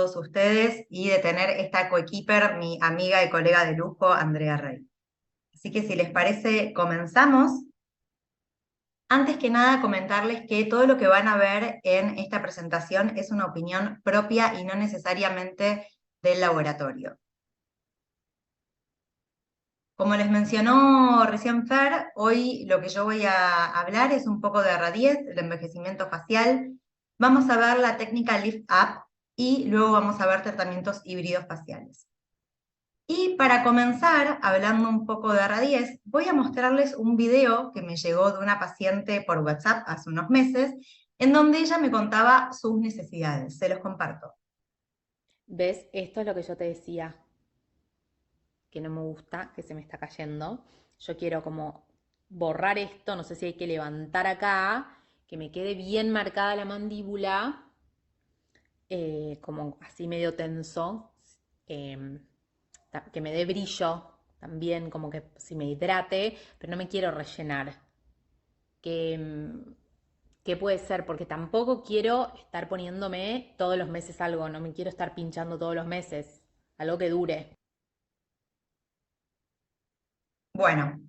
todos ustedes y de tener esta coequiper, mi amiga y colega de lujo, Andrea Rey. Así que si les parece, comenzamos. Antes que nada, comentarles que todo lo que van a ver en esta presentación es una opinión propia y no necesariamente del laboratorio. Como les mencionó recién Fer, hoy lo que yo voy a hablar es un poco de RA10, el envejecimiento facial. Vamos a ver la técnica Lift Up y luego vamos a ver tratamientos híbridos faciales. Y para comenzar, hablando un poco de RA10, voy a mostrarles un video que me llegó de una paciente por WhatsApp hace unos meses, en donde ella me contaba sus necesidades. Se los comparto. ¿Ves? Esto es lo que yo te decía, que no me gusta, que se me está cayendo. Yo quiero como borrar esto, no sé si hay que levantar acá, que me quede bien marcada la mandíbula, como así medio tenso, eh, que me dé brillo también, como que si me hidrate, pero no me quiero rellenar. Que, ¿Qué puede ser? Porque tampoco quiero estar poniéndome todos los meses algo, no me quiero estar pinchando todos los meses, algo que dure. Bueno,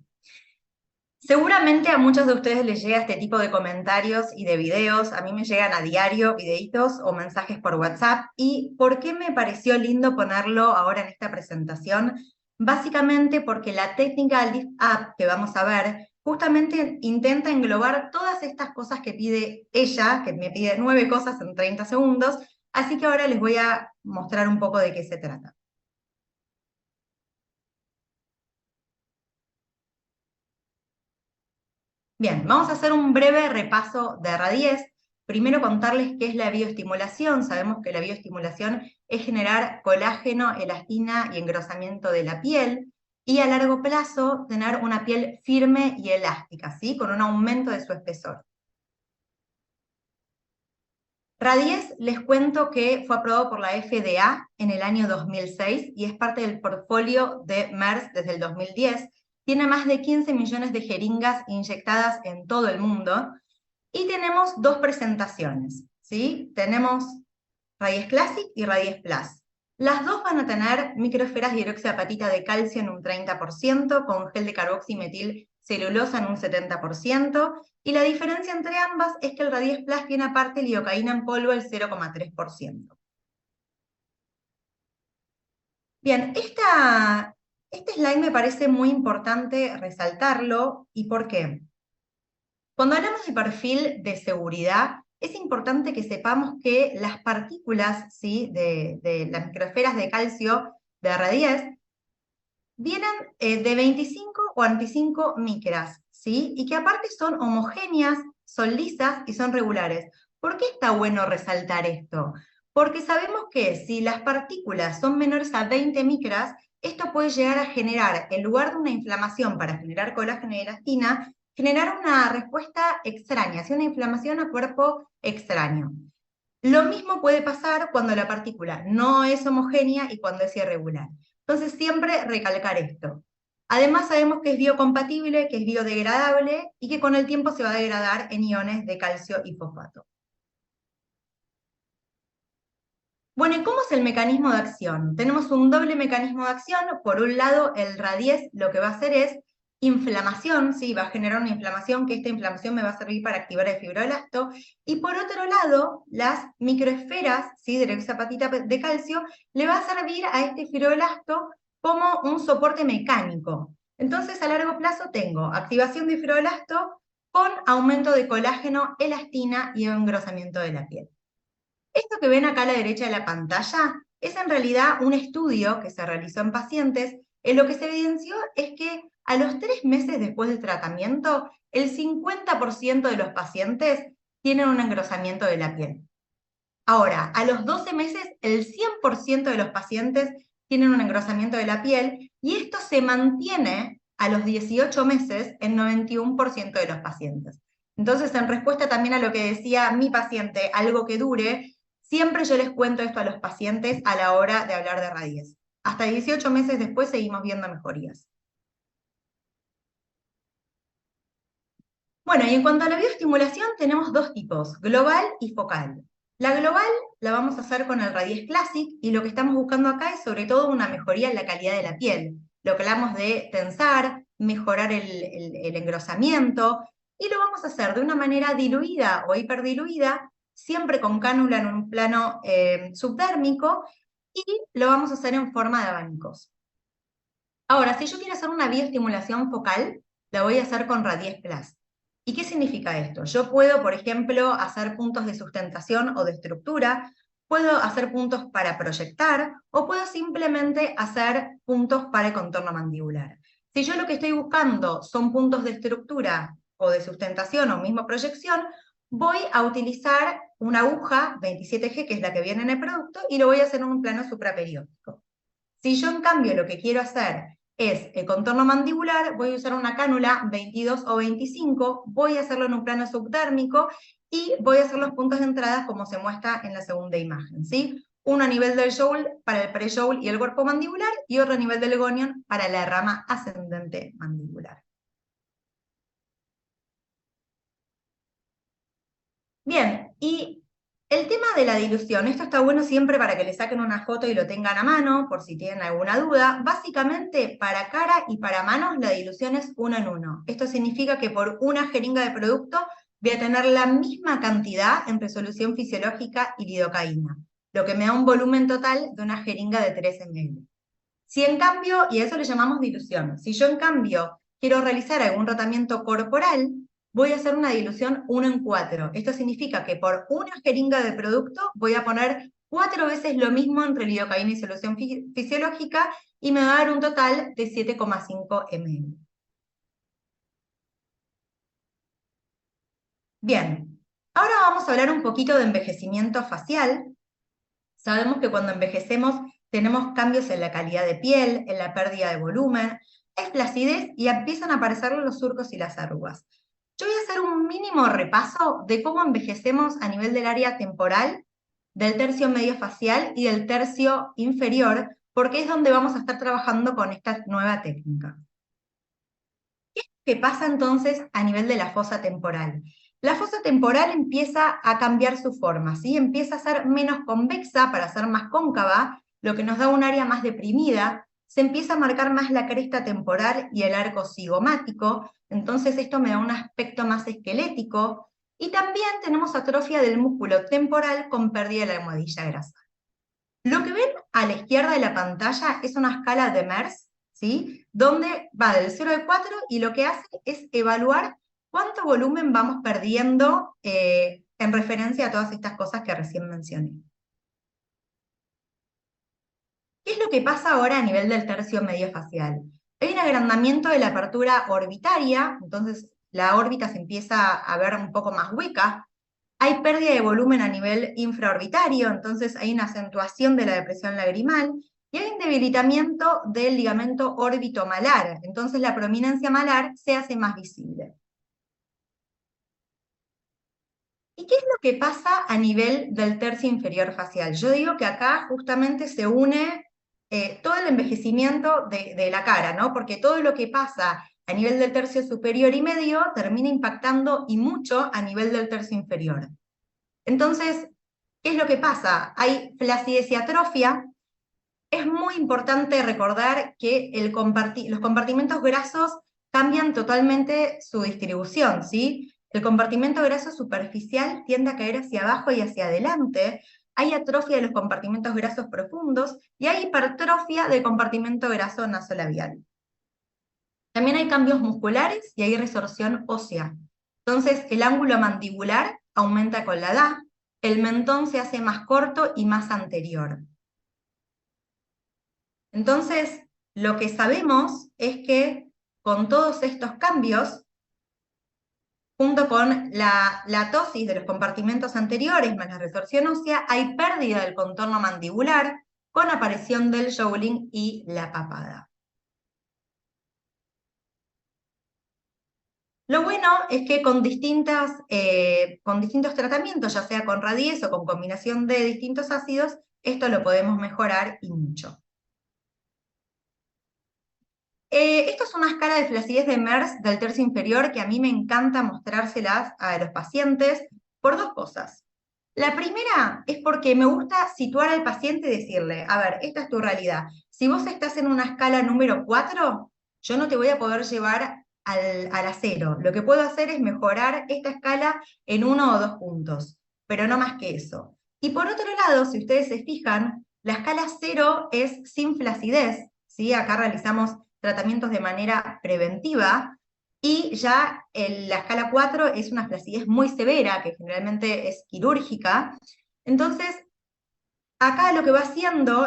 seguramente a muchos de ustedes les llega este tipo de comentarios y de videos. A mí me llegan a diario videitos o mensajes por WhatsApp. ¿Y por qué me pareció lindo ponerlo ahora en esta presentación? Básicamente porque la técnica Lift Up que vamos a ver justamente intenta englobar todas estas cosas que pide ella, que me pide 9 cosas en 30 segundos. Así que ahora les voy a mostrar un poco de qué se trata. Bien, vamos a hacer un breve repaso de RA10. Primero contarles qué es la bioestimulación. Sabemos que la bioestimulación es generar colágeno, elastina y engrosamiento de la piel, y a largo plazo tener una piel firme y elástica, ¿sí? Con un aumento de su espesor. RA10 les cuento que fue aprobado por la FDA en el año 2006 y es parte del portfolio de Merck desde el 2010. Tiene más de 15 millones de jeringas inyectadas en todo el mundo. Y tenemos dos presentaciones, ¿sí? Tenemos RA10 Classic y RA10 Plus. Las dos van a tener microesferas de hidroxiapatita de calcio en un 30%, con gel de carboximetil celulosa en un 70%, y la diferencia entre ambas es que el RA10 Plus tiene aparte lidocaína en polvo el 0,3%. Bien, este slide me parece muy importante resaltarlo. ¿Y por qué? Cuando hablamos de perfil de seguridad, es importante que sepamos que las partículas, ¿sí?, de las microesferas de calcio de R10 vienen de 25 o 25 micras, ¿sí? Y que aparte son homogéneas, son lisas y son regulares. ¿Por qué está bueno resaltar esto? Porque sabemos que si las partículas son menores a 20 micras, esto puede llegar a generar, en lugar de una inflamación para generar colágeno y elastina, generar una respuesta extraña, ¿sí? Una inflamación a cuerpo extraño. Lo mismo puede pasar cuando la partícula no es homogénea y cuando es irregular. Entonces siempre recalcar esto. Además sabemos que es biocompatible, que es biodegradable y que con el tiempo se va a degradar en iones de calcio y fosfato. Bueno, ¿y cómo es el mecanismo de acción? Tenemos un doble mecanismo de acción. Por un lado, el RA10 lo que va a hacer es inflamación, ¿sí? Va a generar una inflamación, que esta inflamación me va a servir para activar el fibroblasto. Y por otro lado, las microesferas, ¿sí?, de hexapatita de calcio, le va a servir a este fibroblasto como un soporte mecánico. Entonces, a largo plazo tengo activación de fibroblasto con aumento de colágeno, elastina y engrosamiento de la piel. Esto que ven acá a la derecha de la pantalla es en realidad un estudio que se realizó en pacientes. En lo que se evidenció es que a los 3 meses después del tratamiento, el 50% de los pacientes tienen un engrosamiento de la piel. Ahora, a los 12 meses, el 100% de los pacientes tienen un engrosamiento de la piel, y esto se mantiene a los 18 meses en 91% de los pacientes. Entonces, en respuesta también a lo que decía mi paciente, algo que dure, siempre yo les cuento esto a los pacientes a la hora de hablar de RA10. Hasta 18 meses después seguimos viendo mejorías. Bueno, y en cuanto a la bioestimulación, tenemos dos tipos, global y focal. La global la vamos a hacer con el Radies Classic y lo que estamos buscando acá es sobre todo una mejoría en la calidad de la piel. Lo que hablamos de tensar, mejorar el engrosamiento y lo vamos a hacer de una manera diluida o hiperdiluida, siempre con cánula en un plano subdérmico y lo vamos a hacer en forma de abanicos. Ahora, si yo quiero hacer una bioestimulación focal, la voy a hacer con Radies Plus. ¿Y qué significa esto? Yo puedo, por ejemplo, hacer puntos de sustentación o de estructura, puedo hacer puntos para proyectar, o puedo simplemente hacer puntos para el contorno mandibular. Si yo lo que estoy buscando son puntos de estructura o de sustentación o mismo proyección, voy a utilizar una aguja 27G, que es la que viene en el producto, y lo voy a hacer en un plano supraperiódico. Si yo en cambio lo que quiero hacer es el contorno mandibular, voy a usar una cánula 22 o 25, voy a hacerlo en un plano subdérmico y voy a hacer los puntos de entrada como se muestra en la segunda imagen, ¿sí? Uno a nivel del joule para el pre-joule y el cuerpo mandibular y otro a nivel del gonion para la rama ascendente mandibular. Bien, y el tema de la dilución, esto está bueno siempre para que le saquen una foto y lo tengan a mano, por si tienen alguna duda. Básicamente, para cara y para manos, la dilución es 1 en 1. Esto significa que por una jeringa de producto voy a tener la misma cantidad en resolución fisiológica y lidocaína, lo que me da un volumen total de una jeringa de 3 ml. Si en cambio, y a eso le llamamos dilución, si yo en cambio quiero realizar algún tratamiento corporal, voy a hacer una dilución 1 en 4. Esto significa que por una jeringa de producto voy a poner 4 veces lo mismo entre lidocaína y solución fisiológica y me va a dar un total de 7,5 ml. Bien, ahora vamos a hablar un poquito de envejecimiento facial. Sabemos que cuando envejecemos tenemos cambios en la calidad de piel, en la pérdida de volumen, hay flacidez y empiezan a aparecer los surcos y las arrugas. Yo voy a hacer un mínimo repaso de cómo envejecemos a nivel del área temporal, del tercio medio facial y del tercio inferior, porque es donde vamos a estar trabajando con esta nueva técnica. ¿Qué pasa entonces a nivel de la fosa temporal? La fosa temporal empieza a cambiar su forma, ¿sí? Empieza a ser menos convexa para ser más cóncava, lo que nos da un área más deprimida, se empieza a marcar más la cresta temporal y el arco cigomático, entonces esto me da un aspecto más esquelético, y también tenemos atrofia del músculo temporal con pérdida de la almohadilla grasa. Lo que ven a la izquierda de la pantalla es una escala de Merz, ¿sí? Donde va del 0 al 4 y lo que hace es evaluar cuánto volumen vamos perdiendo en referencia a todas estas cosas que recién mencioné. ¿Qué es lo que pasa ahora a nivel del tercio medio facial? Hay un agrandamiento de la apertura orbitaria, entonces la órbita se empieza a ver un poco más hueca. Hay pérdida de volumen a nivel infraorbitario, entonces hay una acentuación de la depresión lagrimal, y hay un debilitamiento del ligamento órbito-malar, entonces la prominencia malar se hace más visible. ¿Y qué es lo que pasa a nivel del tercio inferior facial? Yo digo que acá justamente se une todo el envejecimiento de la cara, ¿no? Porque todo lo que pasa a nivel del tercio superior y medio termina impactando y mucho a nivel del tercio inferior. Entonces, ¿qué es lo que pasa? Hay flacidez y atrofia. Es muy importante recordar que los compartimentos grasos cambian totalmente su distribución, ¿sí? El compartimento graso superficial tiende a caer hacia abajo y hacia adelante. Hay atrofia de los compartimentos grasos profundos y hay hipertrofia del compartimento graso nasolabial. También hay cambios musculares y hay resorción ósea. Entonces, el ángulo mandibular aumenta con la edad, el mentón se hace más corto y más anterior. Entonces, lo que sabemos es que con todos estos cambios, junto con la tosis de los compartimentos anteriores más la resorción ósea, hay pérdida del contorno mandibular con aparición del jowling y la papada. Lo bueno es que con distintos tratamientos, ya sea con Radies o con combinación de distintos ácidos, esto lo podemos mejorar y mucho. Esto es una escala de flacidez de Merz del tercio inferior que a mí me encanta mostrárselas a los pacientes por dos cosas. La primera es porque me gusta situar al paciente y decirle, a ver, esta es tu realidad. Si vos estás en una escala número 4, yo no te voy a poder llevar a la 0. Lo que puedo hacer es mejorar esta escala en 1 o 2 puntos, pero no más que eso. Y por otro lado, si ustedes se fijan, la escala 0 es sin flacidez, ¿sí? Acá realizamos tratamientos de manera preventiva, y ya la escala 4 es una flacidez muy severa, que generalmente es quirúrgica. Entonces, acá lo que va haciendo,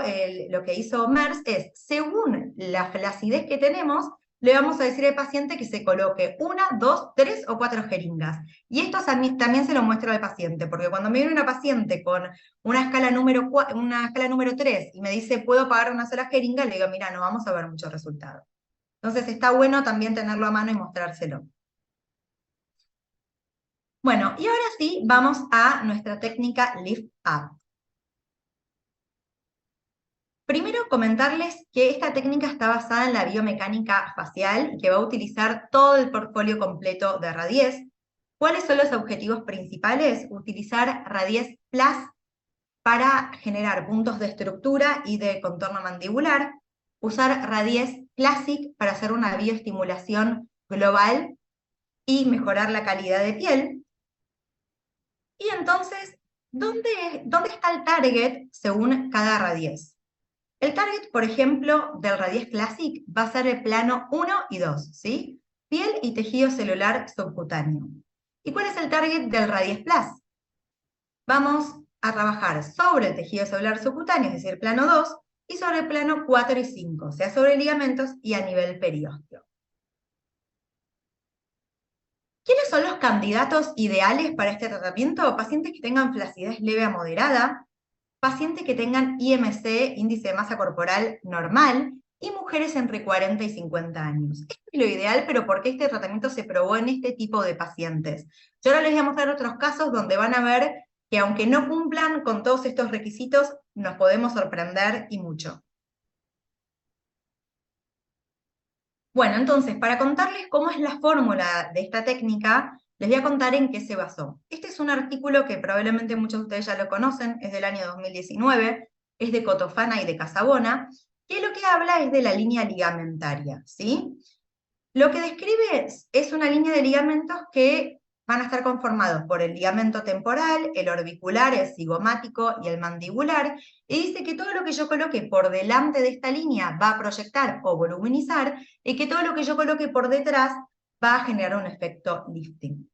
lo que hizo MERS es, según la flacidez que tenemos, le vamos a decir al paciente que se coloque 1, 2, 3 o 4 jeringas. Y esto también se lo muestro al paciente, porque cuando me viene una paciente con una escala número 3 y me dice, ¿puedo pagar una sola jeringa? Le digo, mira, no vamos a ver muchos resultados. Entonces está bueno también tenerlo a mano y mostrárselo. Bueno, y ahora sí, vamos a nuestra técnica Lift Up. Primero comentarles que esta técnica está basada en la biomecánica facial y que va a utilizar todo el portfolio completo de Radies. ¿Cuáles son los objetivos principales? Utilizar Radies Plus para generar puntos de estructura y de contorno mandibular, usar Radies Classic para hacer una bioestimulación global y mejorar la calidad de piel. Y entonces, ¿dónde está el target según cada Radies? El target, por ejemplo, del Radies Classic va a ser el plano 1 y 2, ¿sí? Piel y tejido celular subcutáneo. ¿Y cuál es el target del Radies Plus? Vamos a trabajar sobre el tejido celular subcutáneo, es decir, plano 2, y sobre el plano 4 y 5, o sea, sobre ligamentos y a nivel periósteo. ¿Quiénes son los candidatos ideales para este tratamiento? Pacientes que tengan flacidez leve a moderada, pacientes que tengan IMC, índice de masa corporal normal, y mujeres entre 40 y 50 años. Esto es lo ideal, pero porque este tratamiento se probó en este tipo de pacientes. Yo ahora les voy a mostrar otros casos donde van a ver que aunque no cumplan con todos estos requisitos, nos podemos sorprender y mucho. Bueno, entonces, para contarles cómo es la fórmula de esta técnica, les voy a contar en qué se basó. Este es un artículo que probablemente muchos de ustedes ya lo conocen, es del año 2019, es de Cotofana y de Casabona, que lo que habla es de la línea ligamentaria, ¿sí? Lo que describe es una línea de ligamentos que van a estar conformados por el ligamento temporal, el orbicular, el cigomático y el mandibular, y dice que todo lo que yo coloque por delante de esta línea va a proyectar o voluminizar, y que todo lo que yo coloque por detrás va a generar un efecto lifting.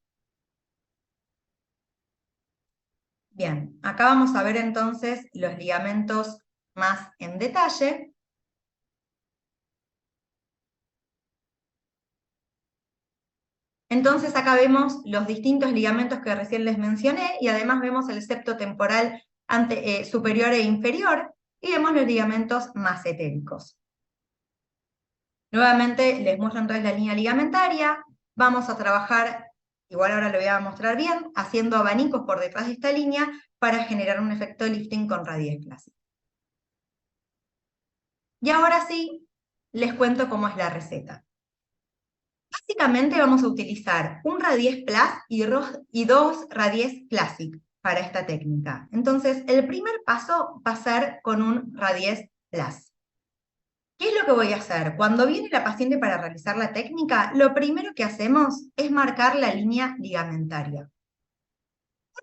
Bien, acá vamos a ver entonces los ligamentos más en detalle. Entonces acá vemos los distintos ligamentos que recién les mencioné, y además vemos el septo temporal superior e inferior, y vemos los ligamentos más etéricos. Nuevamente les muestro entonces la línea ligamentaria. Vamos a trabajar, igual ahora lo voy a mostrar bien, haciendo abanicos por detrás de esta línea para generar un efecto lifting con Radies Classic. Y ahora sí, les cuento cómo es la receta. Básicamente vamos a utilizar un Radies Plus y dos Radies Classic para esta técnica. Entonces, el primer paso va a ser con un Radies Plus. ¿Qué es lo que voy a hacer? Cuando viene la paciente para realizar la técnica, lo primero que hacemos es marcar la línea ligamentaria.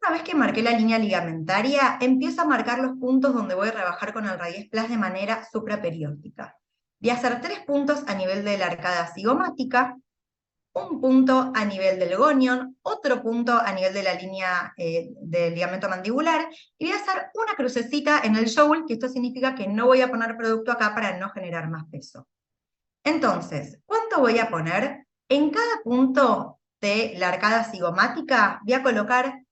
Una vez que marqué la línea ligamentaria, empiezo a marcar los puntos donde voy a trabajar con el Radies Plus de manera supraperióstica. Voy a hacer 3 puntos a nivel de la arcada cigomática, un punto a nivel del gonion, otro punto a nivel de la línea del ligamento mandibular, y voy a hacer una crucecita en el jowl, que esto significa que no voy a poner producto acá para no generar más peso. Entonces, ¿cuánto voy a poner? En cada punto de la arcada cigomática voy a colocar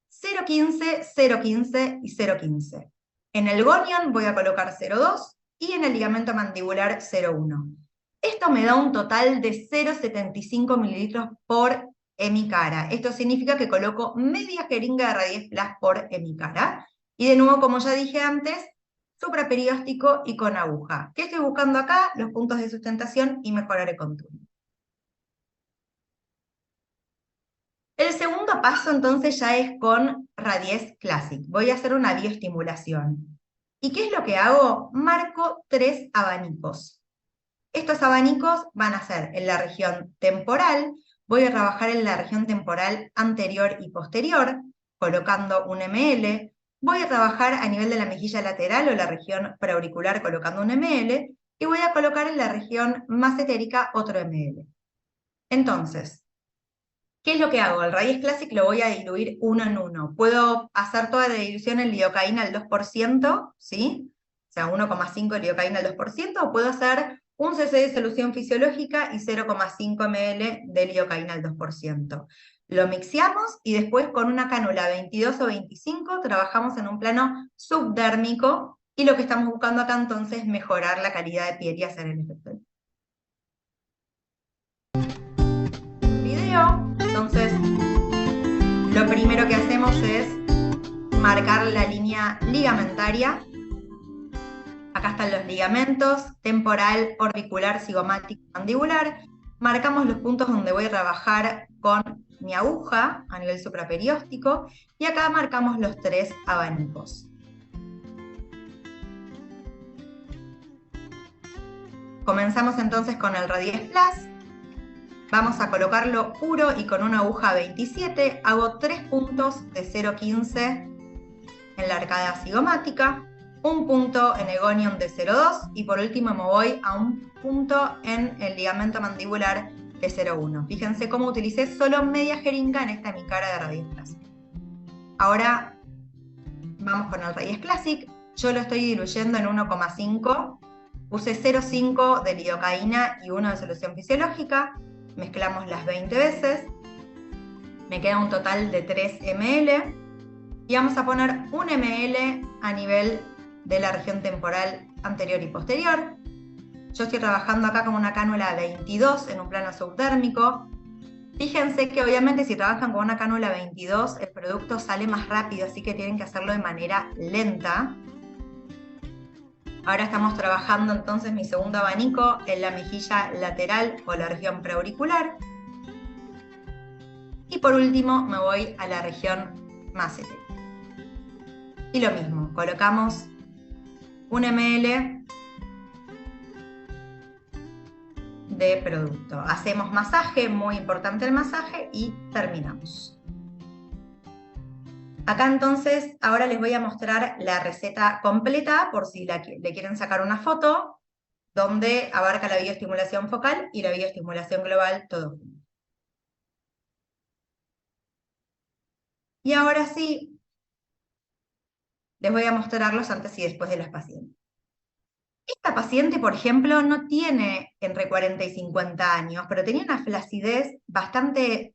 0,15, 0,15 y 0,15. En el gonion voy a colocar 0,2 y en el ligamento mandibular 0,1. Esto me da un total de 0,75 mililitros por hemicara. Esto significa que coloco media jeringa de Radies Plus por hemicara. Y de nuevo, como ya dije antes, supraperióstico y con aguja. ¿Qué estoy buscando acá? Los puntos de sustentación y mejorar el contorno. El segundo paso entonces ya es con Radies Classic. Voy a hacer una bioestimulación. ¿Y qué es lo que hago? Marco 3 abanicos. Estos abanicos van a ser en la región temporal. Voy a trabajar en la región temporal anterior y posterior, colocando un ml. Voy a trabajar a nivel de la mejilla lateral o la región preauricular colocando un ml. Y voy a colocar en la región más etérica otro ml. Entonces, ¿qué es lo que hago? El Radies Classic lo voy a diluir uno en uno. Puedo hacer toda la dilución en lidocaína al 2%, ¿sí? O sea, 1,5 lidocaína al 2%, o puedo hacer un cc de solución fisiológica y 0,5 ml de lidocaína al 2%. Lo mixeamos y después con una cánula 22 o 25 trabajamos en un plano subdérmico y lo que estamos buscando acá entonces es mejorar la calidad de piel y hacer el efecto. Video, entonces lo primero que hacemos es marcar la línea ligamentaria. Acá están los ligamentos, temporal, orbicular, cigomático, mandibular. Marcamos los puntos donde voy a trabajar con mi aguja a nivel supraperióstico y acá marcamos los 3 abanicos. Comenzamos entonces con el Radies Plus. Vamos a colocarlo puro y con una aguja 27 hago 3 puntos de 0,15 en la arcada cigomática, un punto en el gonium de 0,2 y por último me voy a un punto en el ligamento mandibular de 0,1. Fíjense cómo utilicé solo media jeringa en esta mi cara de Radies Classic. Ahora vamos con el Radies Classic. Yo lo estoy diluyendo en 1,5. Puse 0,5 de lidocaína y 1 de solución fisiológica. Mezclamos las 20 veces. Me queda un total de 3 ml. Y vamos a poner 1 ml a nivel de la región temporal anterior y posterior. Yo estoy trabajando acá con una cánula 22 en un plano subdérmico. Fíjense que obviamente si trabajan con una cánula 22 el producto sale más rápido, así que tienen que hacerlo de manera lenta. Ahora estamos trabajando entonces mi segundo abanico en la mejilla lateral o la región preauricular. Y por último me voy a la región más etérica. Y lo mismo, colocamos 1 ml de producto. Hacemos masaje, muy importante el masaje, y terminamos. Acá entonces, ahora les voy a mostrar la receta completa, por si le quieren sacar una foto, donde abarca la bioestimulación focal y la bioestimulación global, todo junto. Y ahora sí, les voy a mostrar los antes y después de las pacientes. Esta paciente, por ejemplo, no tiene entre 40 y 50 años, pero tenía una flacidez bastante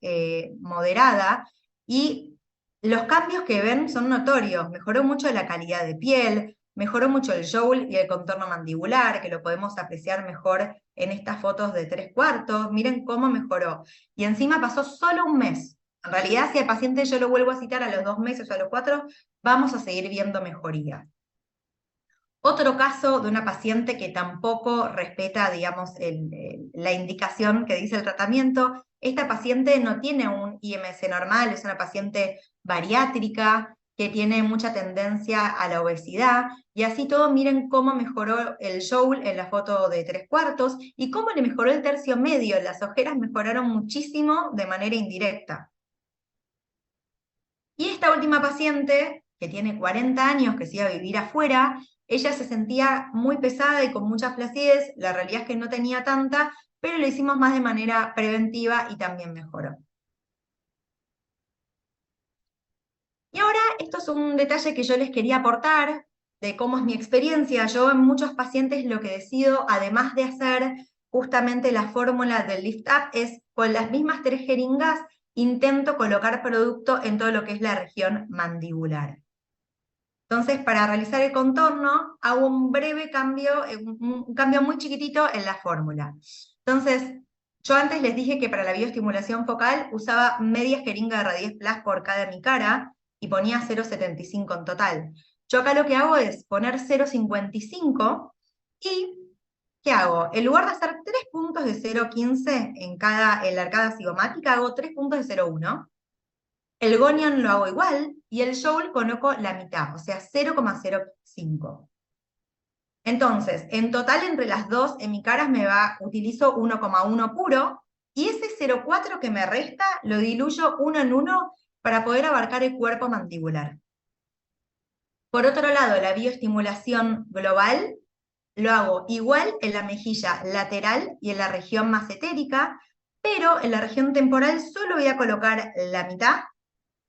moderada y los cambios que ven son notorios. Mejoró mucho la calidad de piel, mejoró mucho el jowl y el contorno mandibular, que lo podemos apreciar mejor en estas fotos de 3/4. Miren cómo mejoró. Y encima pasó solo un mes. En realidad, si al paciente yo lo vuelvo a citar a los 2 meses o a los 4, vamos a seguir viendo mejoría. Otro caso de una paciente que tampoco respeta, digamos, la indicación que dice el tratamiento. Esta paciente no tiene un IMC normal, es una paciente bariátrica que tiene mucha tendencia a la obesidad, y así todo miren cómo mejoró el jowl en la foto de 3/4 y cómo le mejoró el tercio medio. Las ojeras mejoraron muchísimo de manera indirecta. Y esta última paciente, que tiene 40 años, que se iba a vivir afuera, ella se sentía muy pesada y con mucha flacidez. La realidad es que no tenía tanta, pero lo hicimos más de manera preventiva y también mejoró. Y ahora, esto es un detalle que yo les quería aportar de cómo es mi experiencia. Yo en muchos pacientes lo que decido, además de hacer justamente la fórmula del Lift Up, es con las mismas 3 jeringas intento colocar producto en todo lo que es la región mandibular. Entonces, para realizar el contorno, hago un breve cambio, un cambio muy chiquitito en la fórmula. Entonces, yo antes les dije que para la bioestimulación focal usaba media jeringa de Radies Plus por cada mi cara y ponía 0,75 en total. Yo acá lo que hago es poner 0,55 y ¿qué hago? En lugar de hacer 3 puntos de 0,15 en la arcada cigomática, hago 3 puntos de 0,1. El gonion lo hago igual, y el Joule coloco la mitad, o sea, 0,05. Entonces, en total entre las dos emicaras utilizo 1,1 puro, y ese 0,4 que me resta lo diluyo uno en uno para poder abarcar el cuerpo mandibular. Por otro lado, la bioestimulación global lo hago igual en la mejilla lateral y en la región massetérica, pero en la región temporal solo voy a colocar la mitad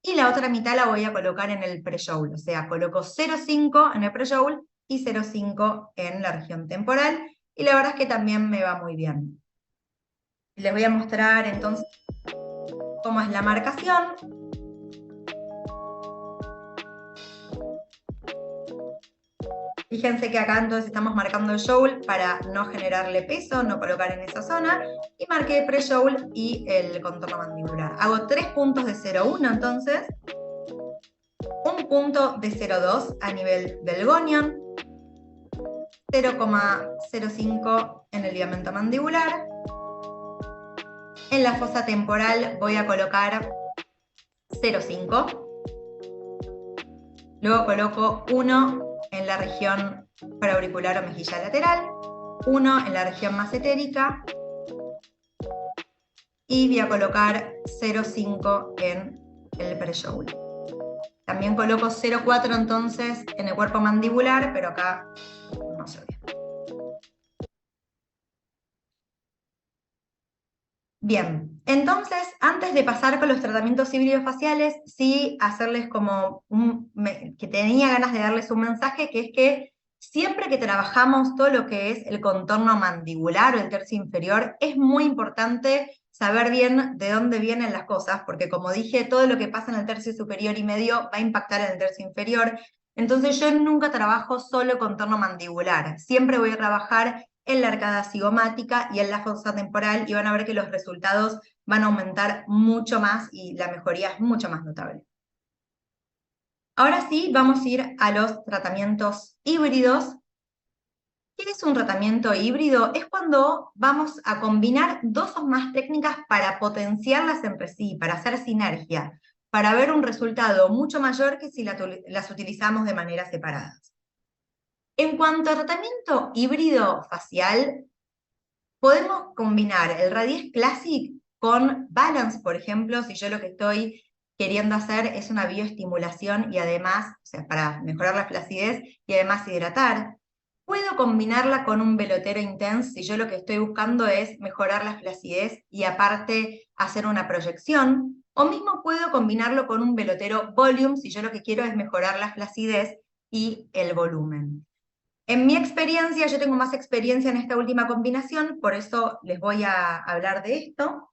y la otra mitad la voy a colocar en el pre-joule. O sea, coloco 0,5 en el pre-joule y 0,5 en la región temporal, y la verdad es que también me va muy bien. Les voy a mostrar entonces cómo es la marcación. Fíjense que acá entonces estamos marcando el joule para no generarle peso, no colocar en esa zona, y marqué pre-joule y el contorno mandibular. Hago 3 puntos de 0,1 entonces, un punto de 0,2 a nivel del gonion, 0,05 en el ligamento mandibular. En la fosa temporal voy a colocar 0,5. Luego coloco 1 en la región parauricular o mejilla lateral, 1 en la región massetérica, y voy a colocar 0,5 en el pre-joule. También coloco 0,4 entonces en el cuerpo mandibular, pero acá no se ve. Bien, entonces, antes de pasar con los tratamientos híbrido-faciales, sí hacerles como que tenía ganas de darles un mensaje, que es que siempre que trabajamos todo lo que es el contorno mandibular o el tercio inferior, es muy importante saber bien de dónde vienen las cosas, porque como dije, todo lo que pasa en el tercio superior y medio va a impactar en el tercio inferior. Entonces yo nunca trabajo solo contorno mandibular, siempre voy a trabajar en la arcada cigomática y en la fosa temporal, y van a ver que los resultados van a aumentar mucho más y la mejoría es mucho más notable. Ahora sí, vamos a ir a los tratamientos híbridos. ¿Qué es un tratamiento híbrido? Es cuando vamos a combinar dos o más técnicas para potenciarlas entre sí, para hacer sinergia, para ver un resultado mucho mayor que si las utilizamos de manera separadas. En cuanto a tratamiento híbrido facial, podemos combinar el Radies Classic con Balance, por ejemplo, si yo lo que estoy queriendo hacer es una bioestimulación y además, o sea, para mejorar la flacidez y además hidratar. Puedo combinarla con un Velotero Intense si yo lo que estoy buscando es mejorar la flacidez y aparte hacer una proyección. O mismo puedo combinarlo con un Velotero Volume si yo lo que quiero es mejorar la flacidez y el volumen. En mi experiencia, yo tengo más experiencia en esta última combinación, por eso les voy a hablar de esto.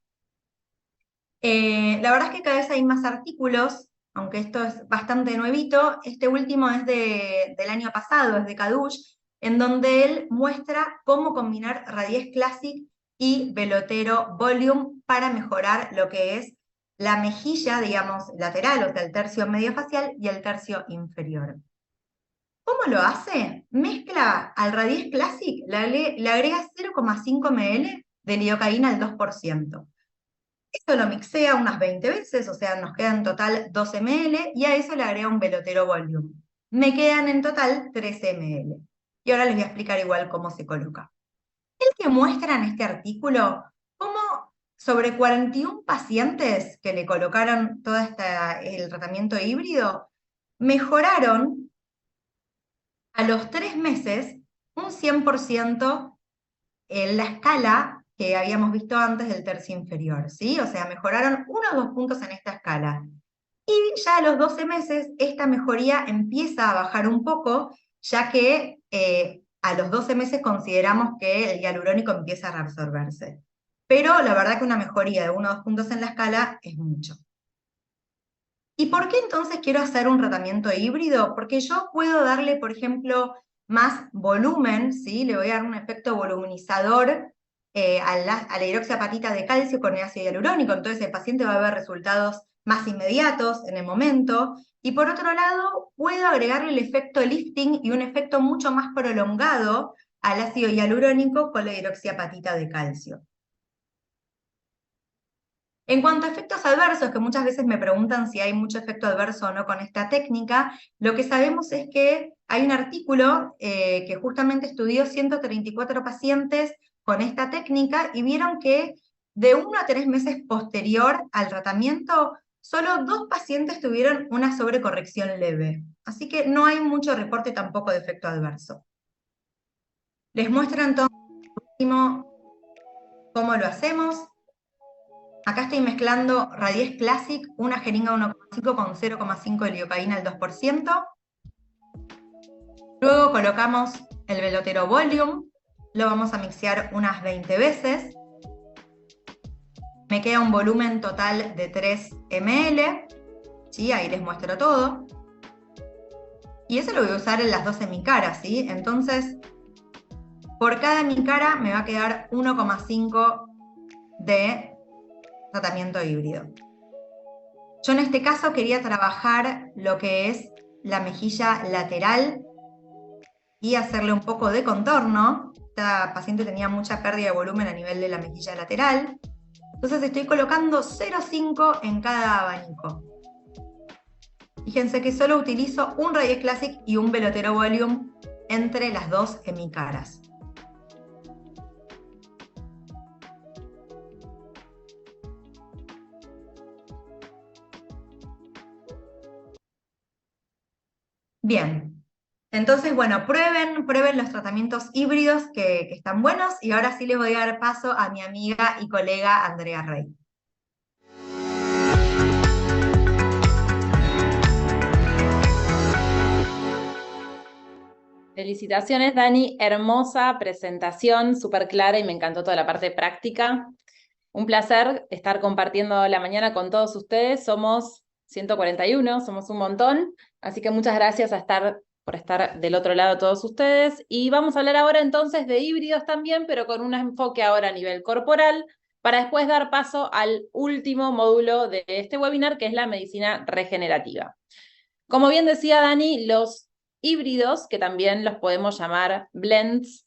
La verdad es que cada vez hay más artículos, aunque esto es bastante nuevito. Este último es del año pasado, es de Kadush, en donde él muestra cómo combinar Radies Classic y Velotero Volume para mejorar lo que es la mejilla, digamos, lateral, o sea, el tercio medio facial y el tercio inferior. ¿Cómo lo hace? Mezcla al Radies Classic, le agrega 0,5 ml de lidocaína al 2%. Eso lo mixea unas 20 veces, o sea, nos quedan en total 12 ml, y a eso le agrega un Velotero Volume. Me quedan en total 13 ml. Y ahora les voy a explicar igual cómo se coloca. El que muestra en este artículo cómo sobre 41 pacientes que le colocaron todo el tratamiento híbrido, mejoraron a los 3 meses un 100% en la escala que habíamos visto antes del tercio inferior, ¿sí? O sea, mejoraron 1 o 2 puntos en esta escala. Y ya a los 12 meses esta mejoría empieza a bajar un poco, ya que a los 12 meses consideramos que el hialurónico empieza a reabsorberse. Pero la verdad que una mejoría de 1 o 2 puntos en la escala es mucho. ¿Y por qué entonces quiero hacer un tratamiento híbrido? Porque yo puedo darle, por ejemplo, más volumen, ¿sí? Le voy a dar un efecto voluminizador a la hidroxiapatita de calcio con el ácido hialurónico, entonces el paciente va a ver resultados más inmediatos en el momento. Y por otro lado, puedo agregarle el efecto lifting y un efecto mucho más prolongado al ácido hialurónico con la hidroxiapatita de calcio. En cuanto a efectos adversos, que muchas veces me preguntan si hay mucho efecto adverso o no con esta técnica, lo que sabemos es que hay un artículo que justamente estudió 134 pacientes con esta técnica y vieron que de 1 a 3 meses posterior al tratamiento, solo 2 pacientes tuvieron una sobrecorrección leve. Así que no hay mucho reporte tampoco de efecto adverso. Les muestro entonces cómo lo hacemos. Acá estoy mezclando Radies Classic, una jeringa 1,5 con 0,5 de lidocaína al 2%. Luego colocamos el Velotero Volume, lo vamos a mixear unas 20 veces. Me queda un volumen total de 3 ml, ¿sí? Ahí les muestro todo. Y eso lo voy a usar en las 2 hemicaras, ¿sí? Entonces, por cada hemicara me va a quedar 1,5 de tratamiento híbrido. Yo en este caso quería trabajar lo que es la mejilla lateral y hacerle un poco de contorno. Esta paciente tenía mucha pérdida de volumen a nivel de la mejilla lateral. Entonces estoy colocando 0,5 en cada abanico. Fíjense que solo utilizo un Radies Classic y un Velotero Volume entre las 2 hemicaras. Bien, entonces, bueno, prueben los tratamientos híbridos que están buenos y ahora sí les voy a dar paso a mi amiga y colega Andrea Rey. Felicitaciones, Dani. Hermosa presentación, súper clara y me encantó toda la parte práctica. Un placer estar compartiendo la mañana con todos ustedes. Somos 141, somos un montón. Así que muchas gracias por estar del otro lado todos ustedes. Y vamos a hablar ahora entonces de híbridos también, pero con un enfoque ahora a nivel corporal, para después dar paso al último módulo de este webinar, que es la medicina regenerativa. Como bien decía Dani, los híbridos, que también los podemos llamar blends,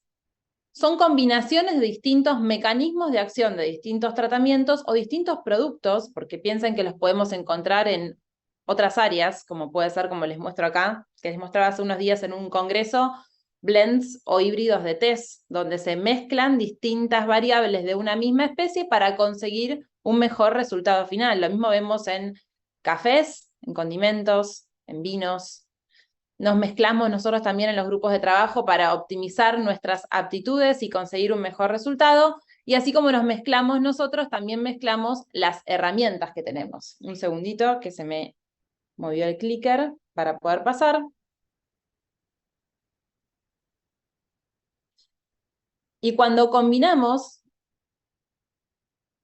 son combinaciones de distintos mecanismos de acción de distintos tratamientos o distintos productos, porque piensen que los podemos encontrar en otras áreas, como puede ser, como les muestro acá, que les mostraba hace unos días en un congreso, blends o híbridos de test, donde se mezclan distintas variables de una misma especie para conseguir un mejor resultado final. Lo mismo vemos en cafés, en condimentos, en vinos. Nos mezclamos nosotros también en los grupos de trabajo para optimizar nuestras aptitudes y conseguir un mejor resultado. Y así como nos mezclamos nosotros, también mezclamos las herramientas que tenemos. Un segundito que se me movió el clicker para poder pasar. Y cuando combinamos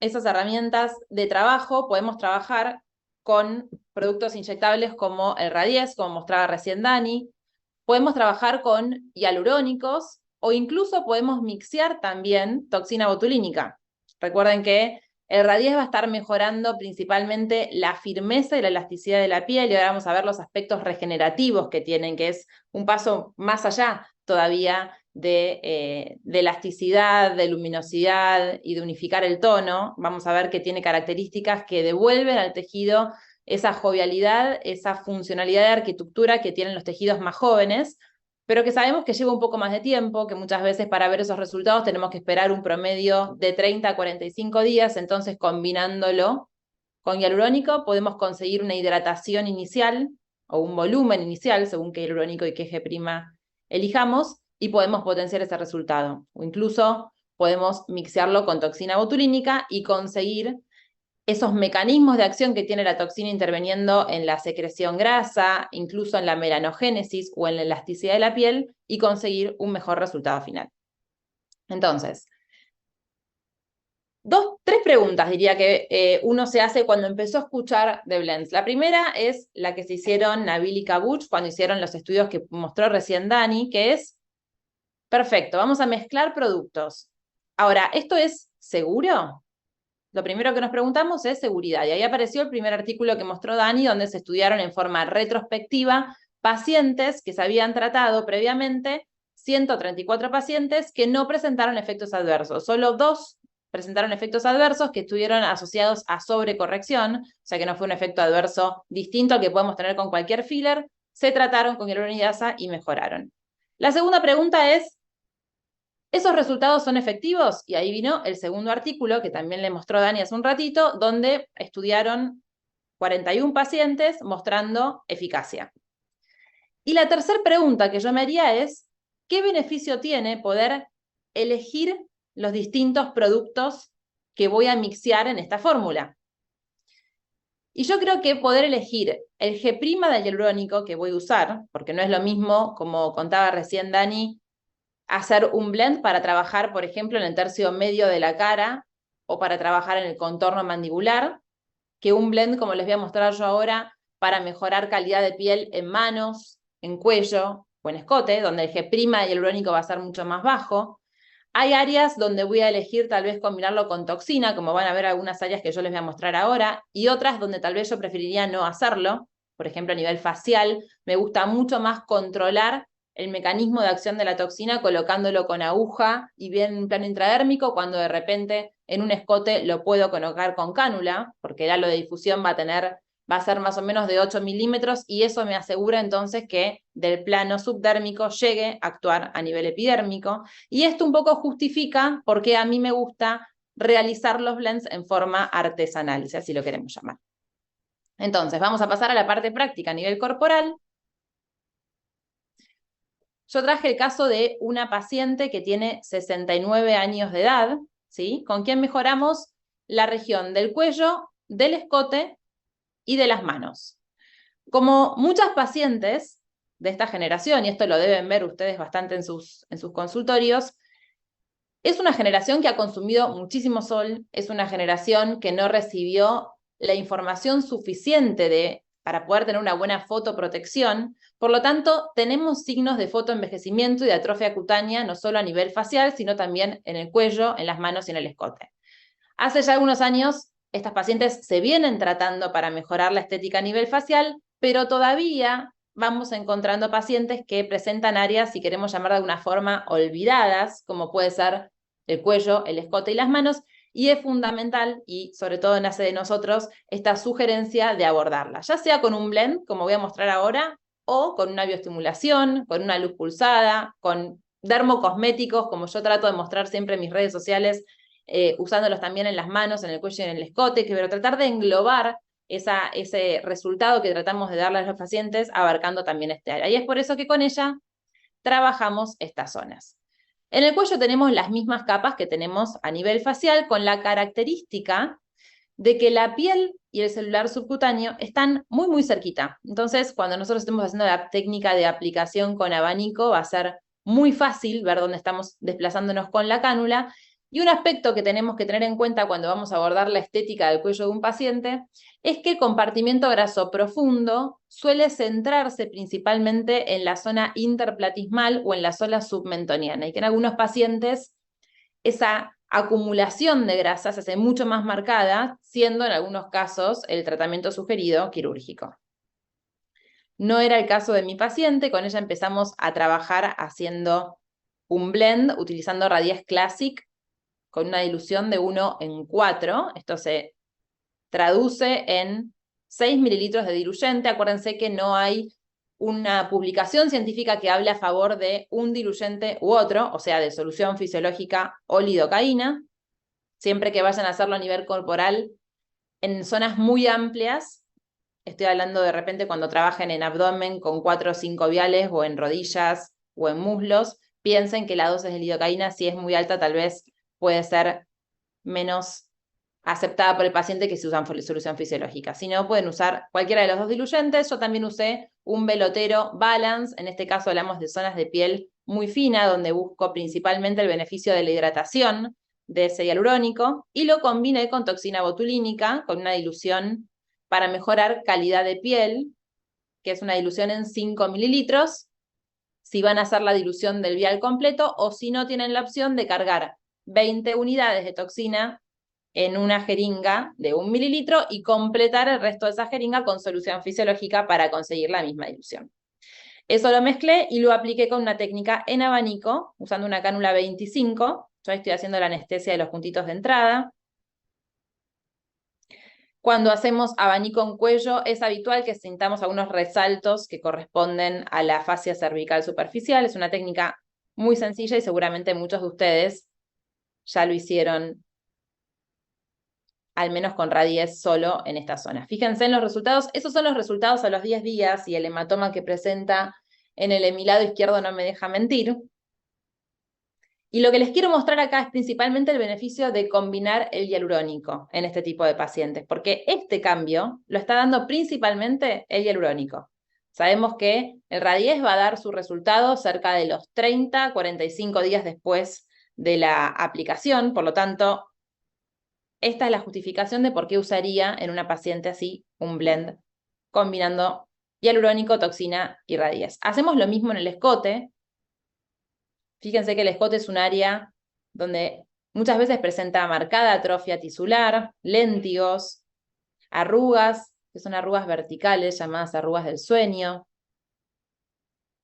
esas herramientas de trabajo, podemos trabajar con productos inyectables como el Radies, como mostraba recién Dani. Podemos trabajar con hialurónicos o incluso podemos mixear también toxina botulínica. Recuerden que el Radies va a estar mejorando principalmente la firmeza y la elasticidad de la piel y ahora vamos a ver los aspectos regenerativos que tienen, que es un paso más allá todavía de elasticidad, de luminosidad y de unificar el tono. Vamos a ver que tiene características que devuelven al tejido esa jovialidad, esa funcionalidad de arquitectura que tienen los tejidos más jóvenes, pero que sabemos que lleva un poco más de tiempo, que muchas veces para ver esos resultados tenemos que esperar un promedio de 30 a 45 días, entonces combinándolo con hialurónico podemos conseguir una hidratación inicial o un volumen inicial, según qué hialurónico y qué G' elijamos, y podemos potenciar ese resultado. O incluso podemos mixearlo con toxina botulínica y conseguir esos mecanismos de acción que tiene la toxina interviniendo en la secreción grasa, incluso en la melanogénesis o en la elasticidad de la piel, y conseguir un mejor resultado final. Entonces, tres preguntas diría que uno se hace cuando empezó a escuchar de blends. La primera es la que se hicieron Nabil y Kabuch cuando hicieron los estudios que mostró recién Dani, que es, perfecto, vamos a mezclar productos. Ahora, ¿esto es seguro? Lo primero que nos preguntamos es seguridad. Y ahí apareció el primer artículo que mostró Dani, donde se estudiaron en forma retrospectiva pacientes que se habían tratado previamente, 134 pacientes que no presentaron efectos adversos. Solo 2 presentaron efectos adversos que estuvieron asociados a sobrecorrección, o sea que no fue un efecto adverso distinto al que podemos tener con cualquier filler, se trataron con hialuronidasa y mejoraron. La segunda pregunta es, ¿esos resultados son efectivos? Y ahí vino el segundo artículo, que también le mostró Dani hace un ratito, donde estudiaron 41 pacientes mostrando eficacia. Y la tercera pregunta que yo me haría es, ¿qué beneficio tiene poder elegir los distintos productos que voy a mixear en esta fórmula? Y yo creo que poder elegir el G' de hialurónico que voy a usar, porque no es lo mismo, como contaba recién Dani, hacer un blend para trabajar, por ejemplo, en el tercio medio de la cara o para trabajar en el contorno mandibular, que un blend, como les voy a mostrar yo ahora, para mejorar calidad de piel en manos, en cuello o en escote, donde el G' de hialurónico va a ser mucho más bajo. Hay áreas donde voy a elegir tal vez combinarlo con toxina, como van a ver algunas áreas que yo les voy a mostrar ahora, y otras donde tal vez yo preferiría no hacerlo. Por ejemplo, a nivel facial, me gusta mucho más controlar el mecanismo de acción de la toxina colocándolo con aguja y bien en plano intradérmico, cuando de repente en un escote lo puedo colocar con cánula, porque el halo de difusión va a ser más o menos de 8 milímetros, y eso me asegura entonces que del plano subdérmico llegue a actuar a nivel epidérmico. Y esto un poco justifica por qué a mí me gusta realizar los blends en forma artesanal, si así lo queremos llamar. Entonces, vamos a pasar a la parte práctica a nivel corporal. Yo traje el caso de una paciente que tiene 69 años de edad, ¿sí? Con quien mejoramos la región del cuello, del escote y de las manos. Como muchas pacientes de esta generación, y esto lo deben ver ustedes bastante en sus consultorios, es una generación que ha consumido muchísimo sol, es una generación que no recibió la información suficiente para poder tener una buena fotoprotección. Por lo tanto, tenemos signos de fotoenvejecimiento y de atrofia cutánea, no solo a nivel facial, sino también en el cuello, en las manos y en el escote. Hace ya algunos años, estas pacientes se vienen tratando para mejorar la estética a nivel facial, pero todavía vamos encontrando pacientes que presentan áreas, si queremos llamar de alguna forma, olvidadas, como puede ser el cuello, el escote y las manos, y es fundamental, y sobre todo nace de nosotros, esta sugerencia de abordarla, ya sea con un blend, como voy a mostrar ahora, o con una bioestimulación, con una luz pulsada, con dermocosméticos, como yo trato de mostrar siempre en mis redes sociales, usándolos también en las manos, en el cuello y en el escote, pero tratar de englobar ese resultado que tratamos de darle a los pacientes, abarcando también este área. Y es por eso que con ella trabajamos estas zonas. En el cuello tenemos las mismas capas que tenemos a nivel facial, con la característica de que la piel y el celular subcutáneo están muy, muy cerquita. Entonces, cuando nosotros estemos haciendo la técnica de aplicación con abanico, va a ser muy fácil ver dónde estamos desplazándonos con la cánula. Y un aspecto que tenemos que tener en cuenta cuando vamos a abordar la estética del cuello de un paciente es que el compartimiento graso profundo suele centrarse principalmente en la zona interplatismal o en la zona submentoniana, y que en algunos pacientes esa acumulación de grasa se hace mucho más marcada, siendo en algunos casos el tratamiento sugerido quirúrgico. No era el caso de mi paciente, con ella empezamos a trabajar haciendo un blend utilizando Radies Classic con una dilución de 1:4. Esto se traduce en 6 mililitros de diluyente. Acuérdense que no hay una publicación científica que hable a favor de un diluyente u otro, o sea, de solución fisiológica o lidocaína. Siempre que vayan a hacerlo a nivel corporal, en zonas muy amplias, estoy hablando de repente cuando trabajen en abdomen con 4 o 5 viales, o en rodillas, o en muslos, piensen que la dosis de lidocaína, si es muy alta, tal vez puede ser menos aceptada por el paciente que si usan solución fisiológica. Si no, pueden usar cualquiera de los dos diluyentes. Yo también usé un velotero Balance. En este caso hablamos de zonas de piel muy fina, donde busco principalmente el beneficio de la hidratación de ese hialurónico, y lo combiné con toxina botulínica, con una dilución para mejorar calidad de piel, que es una dilución en 5 mililitros, si van a hacer la dilución del vial completo, o si no, tienen la opción de cargar 20 unidades de toxina en una jeringa de 1 mililitro y completar el resto de esa jeringa con solución fisiológica para conseguir la misma dilución. Eso lo mezclé y lo apliqué con una técnica en abanico, usando una cánula 25, Yo ahí estoy haciendo la anestesia de los puntitos de entrada. Cuando hacemos abanico en cuello, es habitual que sintamos algunos resaltos que corresponden a la fascia cervical superficial. Es una técnica muy sencilla y seguramente muchos de ustedes ya lo hicieron, al menos con radies solo en esta zona. Fíjense en los resultados. Esos son los resultados a los 10 días y el hematoma que presenta en el hemilado izquierdo no me deja mentir. Y lo que les quiero mostrar acá es principalmente el beneficio de combinar el hialurónico en este tipo de pacientes, porque este cambio lo está dando principalmente el hialurónico. Sabemos que el radies va a dar su resultado cerca de los 30, 45 días después de la aplicación, por lo tanto, esta es la justificación de por qué usaría en una paciente así un blend combinando hialurónico, toxina y radies. Hacemos lo mismo en el escote. Fíjense que el escote es un área donde muchas veces presenta marcada atrofia tisular, léntigos, arrugas, que son arrugas verticales llamadas arrugas del sueño.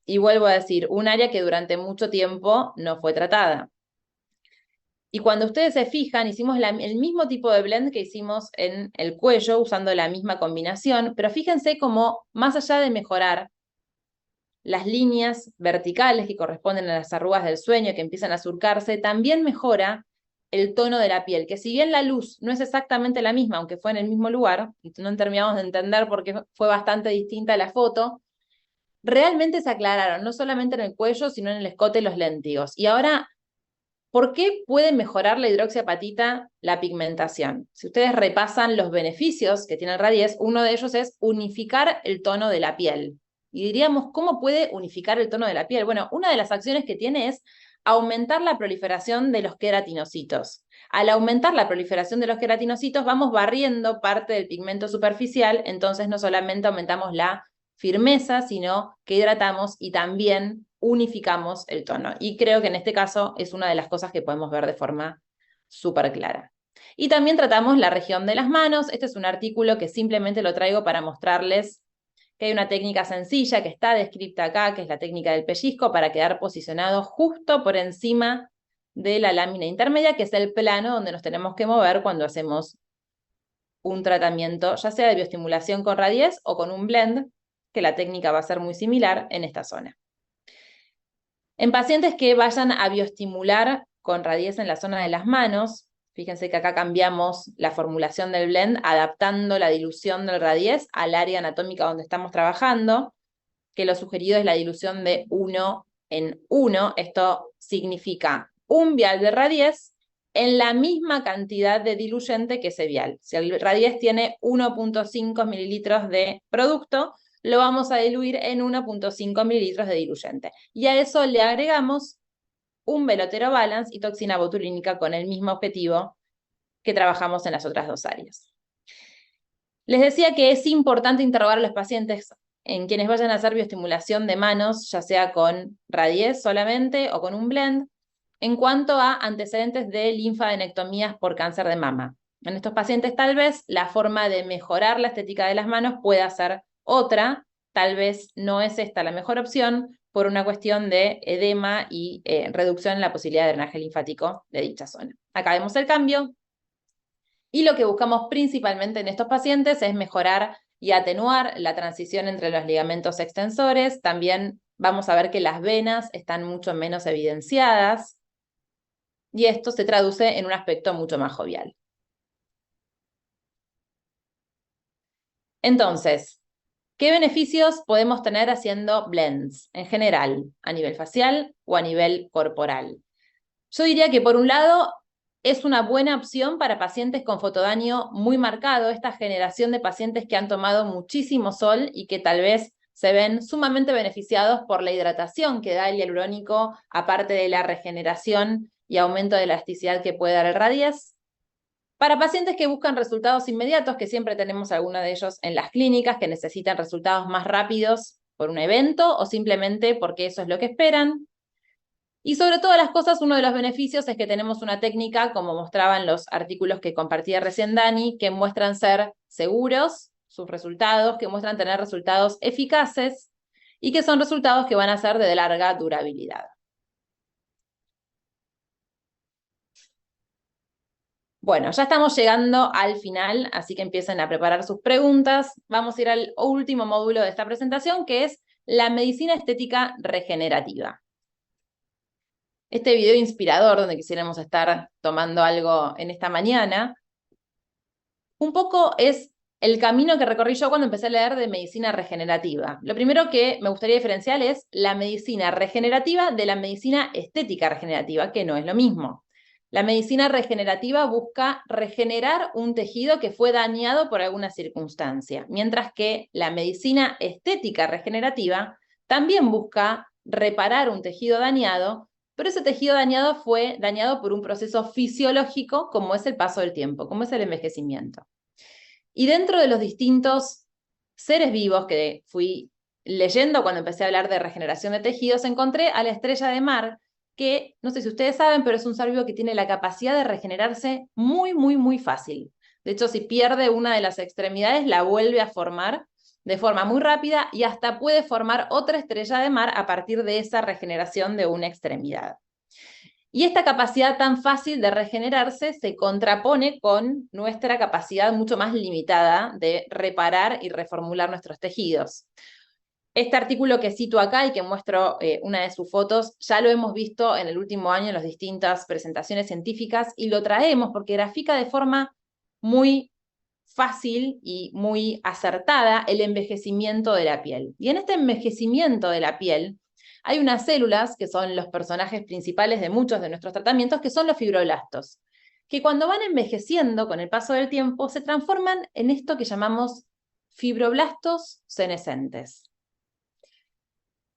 Y vuelvo a decir, un área que durante mucho tiempo no fue tratada. Y cuando ustedes se fijan, hicimos el mismo tipo de blend que hicimos en el cuello, usando la misma combinación, pero fíjense cómo, más allá de mejorar las líneas verticales que corresponden a las arrugas del sueño que empiezan a surcarse, también mejora el tono de la piel, que si bien la luz no es exactamente la misma, aunque fue en el mismo lugar, y no terminamos de entender por qué fue bastante distinta la foto, realmente se aclararon, no solamente en el cuello, sino en el escote los léntigos. Y ahora, ¿por qué puede mejorar la hidroxiapatita la pigmentación? Si ustedes repasan los beneficios que tiene el radies, uno de ellos es unificar el tono de la piel. Y diríamos, ¿cómo puede unificar el tono de la piel? Bueno, una de las acciones que tiene es aumentar la proliferación de los queratinocitos. Al aumentar la proliferación de los queratinocitos, vamos barriendo parte del pigmento superficial, entonces no solamente aumentamos la firmeza, sino que hidratamos y también unificamos el tono. Y creo que en este caso es una de las cosas que podemos ver de forma súper clara. Y también tratamos la región de las manos. Este es un artículo que simplemente lo traigo para mostrarles que hay una técnica sencilla que está descrita acá, que es la técnica del pellizco, para quedar posicionado justo por encima de la lámina intermedia, que es el plano donde nos tenemos que mover cuando hacemos un tratamiento, ya sea de bioestimulación con radies o con un blend, que la técnica va a ser muy similar en esta zona. En pacientes que vayan a bioestimular con radies en la zona de las manos, fíjense que acá cambiamos la formulación del blend, adaptando la dilución del radies al área anatómica donde estamos trabajando, que lo sugerido es la dilución de 1 en 1. Esto significa un vial de radies en la misma cantidad de diluyente que ese vial. Si el radies tiene 1.5 mililitros de producto, lo vamos a diluir en 1.5 mililitros de diluyente. Y a eso le agregamos un Velotero Balance y toxina botulínica con el mismo objetivo que trabajamos en las otras dos áreas. Les decía que es importante interrogar a los pacientes en quienes vayan a hacer bioestimulación de manos, ya sea con radies solamente o con un blend, en cuanto a antecedentes de linfadenectomías por cáncer de mama. En estos pacientes tal vez la forma de mejorar la estética de las manos pueda ser otra, tal vez no es esta la mejor opción por una cuestión de edema y reducción en la posibilidad de drenaje linfático de dicha zona. Acá vemos el cambio. Y lo que buscamos principalmente en estos pacientes es mejorar y atenuar la transición entre los ligamentos extensores. También vamos a ver que las venas están mucho menos evidenciadas y esto se traduce en un aspecto mucho más jovial. Entonces, ¿qué beneficios podemos tener haciendo blends en general, a nivel facial o a nivel corporal? Yo diría que por un lado es una buena opción para pacientes con fotodaño muy marcado, esta generación de pacientes que han tomado muchísimo sol y que tal vez se ven sumamente beneficiados por la hidratación que da el hialurónico, aparte de la regeneración y aumento de elasticidad que puede dar el radies. Para pacientes que buscan resultados inmediatos, que siempre tenemos algunos de ellos en las clínicas, que necesitan resultados más rápidos por un evento o simplemente porque eso es lo que esperan. Y sobre todas las cosas, uno de los beneficios es que tenemos una técnica, como mostraban los artículos que compartía recién Dani, que muestran ser seguros sus resultados, que muestran tener resultados eficaces y que son resultados que van a ser de larga durabilidad. Bueno, ya estamos llegando al final, así que empiecen a preparar sus preguntas. Vamos a ir al último módulo de esta presentación, que es la medicina estética regenerativa. Este video inspirador, donde quisiéramos estar tomando algo en esta mañana, un poco es el camino que recorrí yo cuando empecé a leer de medicina regenerativa. Lo primero que me gustaría diferenciar es la medicina regenerativa de la medicina estética regenerativa, que no es lo mismo. La medicina regenerativa busca regenerar un tejido que fue dañado por alguna circunstancia, mientras que la medicina estética regenerativa también busca reparar un tejido dañado, pero ese tejido dañado fue dañado por un proceso fisiológico, como es el paso del tiempo, como es el envejecimiento. Y dentro de los distintos seres vivos que fui leyendo cuando empecé a hablar de regeneración de tejidos, encontré a la estrella de mar, que no sé si ustedes saben, pero es un ser vivo que tiene la capacidad de regenerarse muy, muy, muy fácil. De hecho, si pierde una de las extremidades, la vuelve a formar de forma muy rápida y hasta puede formar otra estrella de mar a partir de esa regeneración de una extremidad. Y esta capacidad tan fácil de regenerarse se contrapone con nuestra capacidad mucho más limitada de reparar y reformular nuestros tejidos. Este artículo que cito acá y que muestro una de sus fotos, ya lo hemos visto en el último año en las distintas presentaciones científicas y lo traemos porque grafica de forma muy fácil y muy acertada el envejecimiento de la piel. Y en este envejecimiento de la piel hay unas células que son los personajes principales de muchos de nuestros tratamientos, que son los fibroblastos, que cuando van envejeciendo con el paso del tiempo se transforman en esto que llamamos fibroblastos senescentes.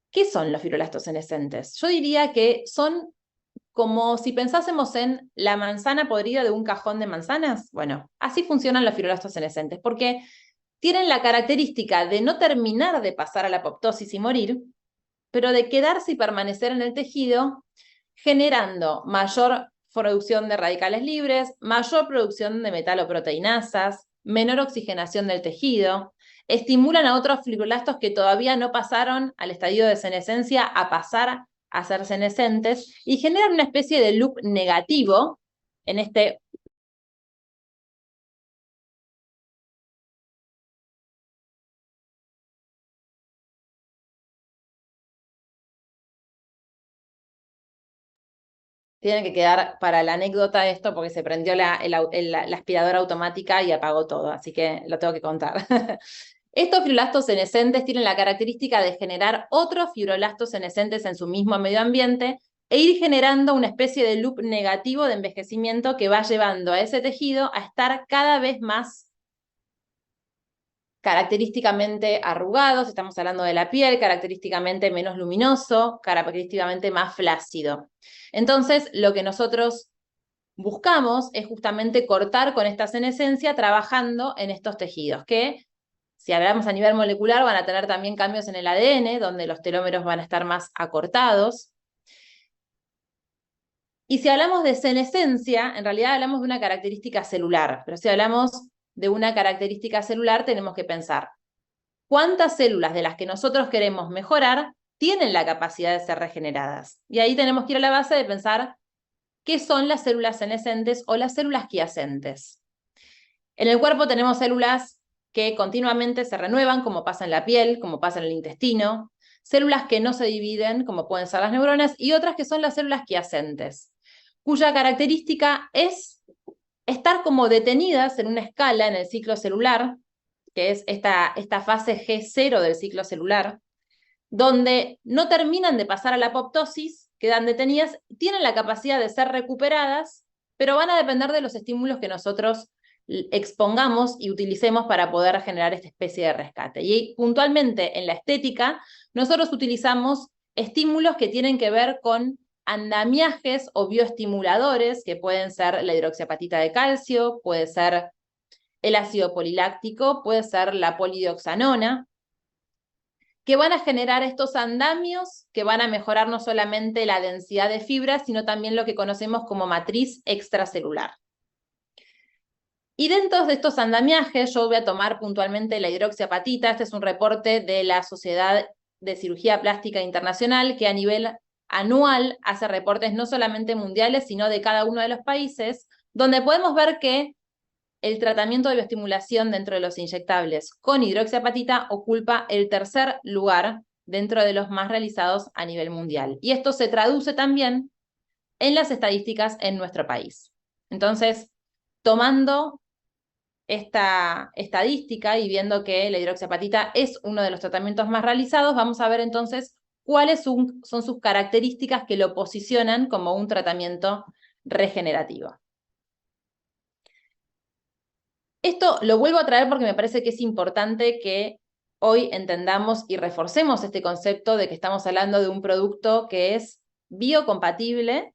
¿Qué son los fibroblastos senescentes? Yo diría que son como si pensásemos en la manzana podrida de un cajón de manzanas. Bueno, así funcionan los fibroblastos senescentes, porque tienen la característica de no terminar de pasar a la apoptosis y morir, pero de quedarse y permanecer en el tejido, generando mayor producción de radicales libres, mayor producción de metaloproteinasas, menor oxigenación del tejido, estimulan a otros fibroblastos que todavía no pasaron al estadio de senescencia a pasar a ser senescentes y generan una especie de loop negativo en este tiene que quedar para la anécdota esto porque se prendió la aspiradora automática y apagó todo, así que lo tengo que contar. Estos fibroblastos senescentes tienen la característica de generar otros fibroblastos senescentes en su mismo medio ambiente e ir generando una especie de loop negativo de envejecimiento que va llevando a ese tejido a estar cada vez más característicamente arrugados, estamos hablando de la piel, característicamente menos luminoso, característicamente más flácido. Entonces, lo que nosotros buscamos es justamente cortar con esta senescencia trabajando en estos tejidos, que si hablamos a nivel molecular van a tener también cambios en el ADN, donde los telómeros van a estar más acortados. Y si hablamos de senescencia, en realidad hablamos de una característica celular, pero si hablamos de una característica celular tenemos que pensar cuántas células de las que nosotros queremos mejorar tienen la capacidad de ser regeneradas. Y ahí tenemos que ir a la base de pensar qué son las células senescentes o las células quiescentes. En el cuerpo tenemos células que continuamente se renuevan, como pasa en la piel, como pasa en el intestino, células que no se dividen, como pueden ser las neuronas, y otras que son las células quiescentes, cuya característica es estar como detenidas en una escala en el ciclo celular, que es esta fase G0 del ciclo celular, donde no terminan de pasar a la apoptosis, quedan detenidas, tienen la capacidad de ser recuperadas, pero van a depender de los estímulos que nosotros expongamos y utilicemos para poder generar esta especie de rescate. Y puntualmente en la estética, nosotros utilizamos estímulos que tienen que ver con andamiajes o bioestimuladores, que pueden ser la hidroxiapatita de calcio, puede ser el ácido poliláctico, puede ser la polidioxanona, que van a generar estos andamios que van a mejorar no solamente la densidad de fibras, sino también lo que conocemos como matriz extracelular. Y dentro de estos andamiajes, yo voy a tomar puntualmente la hidroxiapatita. Este es un reporte de la Sociedad de Cirugía Plástica Internacional, que a nivel anual hace reportes no solamente mundiales, sino de cada uno de los países, donde podemos ver que el tratamiento de bioestimulación dentro de los inyectables con hidroxiapatita ocupa el tercer lugar dentro de los más realizados a nivel mundial. Y esto se traduce también en las estadísticas en nuestro país. Entonces, tomando esta estadística y viendo que la hidroxiapatita es uno de los tratamientos más realizados, vamos a ver entonces cuáles son sus características que lo posicionan como un tratamiento regenerativo. Esto lo vuelvo a traer porque me parece que es importante que hoy entendamos y reforcemos este concepto de que estamos hablando de un producto que es biocompatible,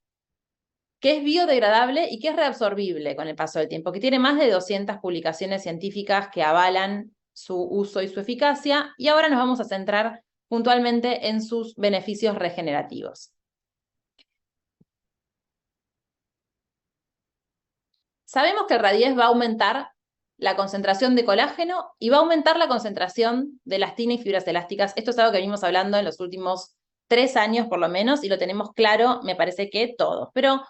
que es biodegradable y que es reabsorbible con el paso del tiempo, que tiene más de 200 publicaciones científicas que avalan su uso y su eficacia, y ahora nos vamos a centrar puntualmente en sus beneficios regenerativos. Sabemos que el Radies va a aumentar la concentración de colágeno y va a aumentar la concentración de elastina y fibras elásticas. Esto es algo que venimos hablando en los últimos 3 años por lo menos, y lo tenemos claro, me parece que todos. Pero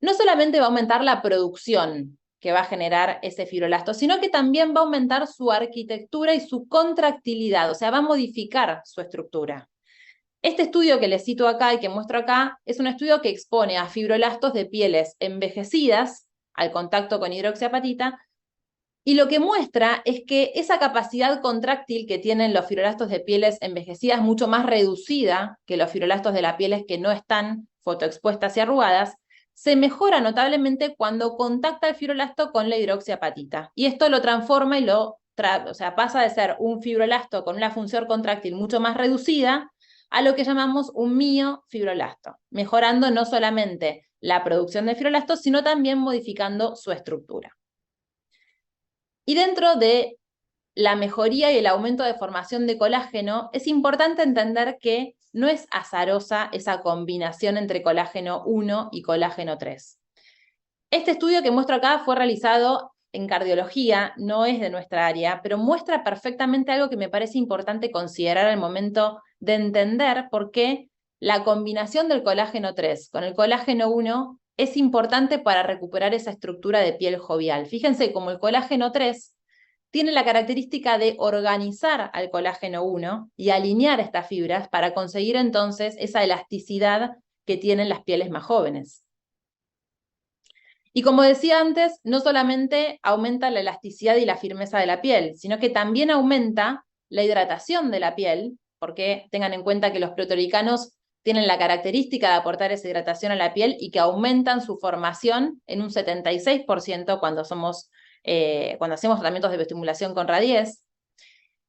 no solamente va a aumentar la producción que va a generar ese fibroblasto, sino que también va a aumentar su arquitectura y su contractilidad, o sea, va a modificar su estructura. Este estudio que les cito acá y que muestro acá es un estudio que expone a fibroblastos de pieles envejecidas al contacto con hidroxiapatita, y lo que muestra es que esa capacidad contráctil que tienen los fibroblastos de pieles envejecidas es mucho más reducida que los fibroblastos de las pieles que no están fotoexpuestas y arrugadas, se mejora notablemente cuando contacta el fibroblasto con la hidroxiapatita. Y esto lo transforma y pasa de ser un fibroblasto con una función contráctil mucho más reducida a lo que llamamos un miofibroblasto, mejorando no solamente la producción de fibroblastos, sino también modificando su estructura. Y dentro de la mejoría y el aumento de formación de colágeno, es importante entender que no es azarosa esa combinación entre colágeno 1 y colágeno 3. Este estudio que muestro acá fue realizado en cardiología, no es de nuestra área, pero muestra perfectamente algo que me parece importante considerar al momento de entender por qué la combinación del colágeno 3 con el colágeno 1 es importante para recuperar esa estructura de piel jovial. Fíjense cómo el colágeno 3 tiene la característica de organizar al colágeno 1 y alinear estas fibras para conseguir entonces esa elasticidad que tienen las pieles más jóvenes. Y como decía antes, no solamente aumenta la elasticidad y la firmeza de la piel, sino que también aumenta la hidratación de la piel, porque tengan en cuenta que los proteoglicanos tienen la característica de aportar esa hidratación a la piel y que aumentan su formación en un 76% cuando hacemos tratamientos de bioestimulación con Radies,